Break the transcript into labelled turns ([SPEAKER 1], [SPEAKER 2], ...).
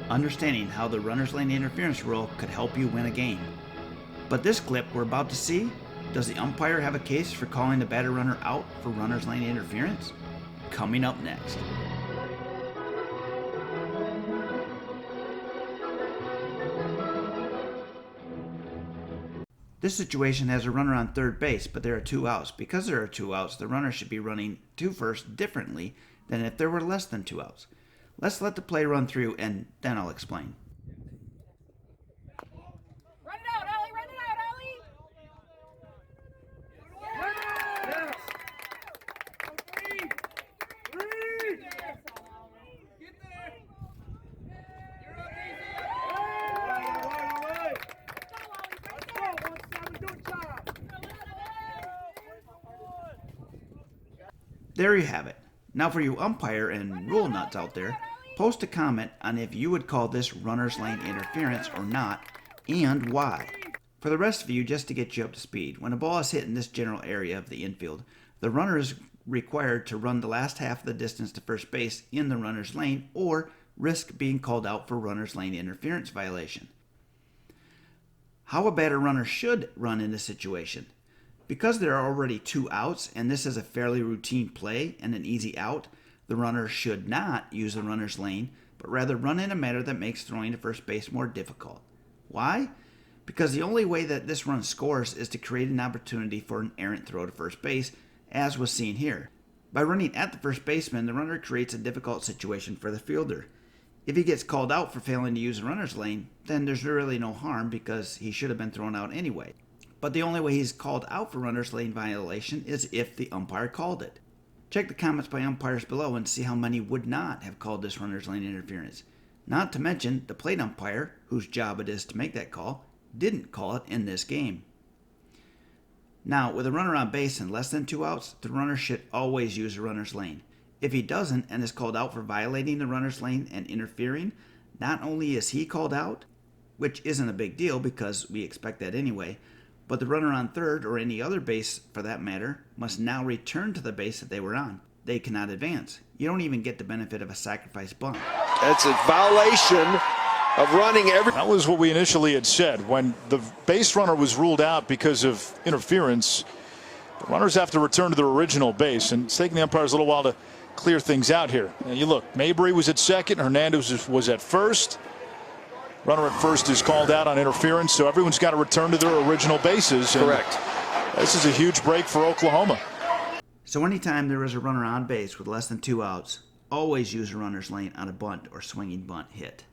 [SPEAKER 1] understanding how the runner's lane interference rule could help you win a game. But this clip we're about to see, does the umpire have a case for calling the batter runner out for runner's lane interference? Coming up next. This situation has a runner on third base, but there are two outs. Because there are two outs, the runner should be running to first differently than if there were less than two outs. Let's let the play run through and then I'll explain.
[SPEAKER 2] Run it out, Ollie! Run it out, Ollie! Get there! You're up,
[SPEAKER 1] There you have it. Now for you umpire and rule nuts out there, post a comment on if you would call this runner's lane interference or not, and why. For the rest of you, just to get you up to speed, when a ball is hit in this general area of the infield, the runner is required to run the last half of the distance to first base in the runner's lane or risk being called out for runner's lane interference violation. How a batter runner should run in this situation. Because there are already two outs and this is a fairly routine play and an easy out, the runner should not use the runner's lane, but rather run in a manner that makes throwing to first base more difficult. Why? Because the only way that this run scores is to create an opportunity for an errant throw to first base, as was seen here. By running at the first baseman, the runner creates a difficult situation for the fielder. If he gets called out for failing to use the runner's lane, then there's really no harm because he should have been thrown out anyway. But the only way he's called out for runner's lane violation is if the umpire called it. Check the comments by umpires below and see how many would not have called this runner's lane interference. Not to mention the plate umpire, whose job it is to make that call, didn't call it in this game. Now, with a runner on base and less than two outs, the runner should always use the runner's lane. If he doesn't and is called out for violating the runner's lane and interfering, not only is he called out, which isn't a big deal because we expect that anyway, but the runner on third, or any other base for that matter, must now return to the base that they were on. They cannot advance. You don't even get the benefit of a sacrifice bunt.
[SPEAKER 3] That's a violation of running every...
[SPEAKER 4] That was what we initially had said. When the base runner was ruled out because of interference, the runners have to return to their original base, and it's taking the umpires a little while to clear things out here. And you look, Mabry was at second, Hernandez was at first. Runner at first is called out on interference, so everyone's got to return to their original bases.
[SPEAKER 3] Correct.
[SPEAKER 4] This is a huge break for Oklahoma.
[SPEAKER 1] So anytime there is a runner on base with less than two outs, always use a runner's lane on a bunt or swinging bunt hit.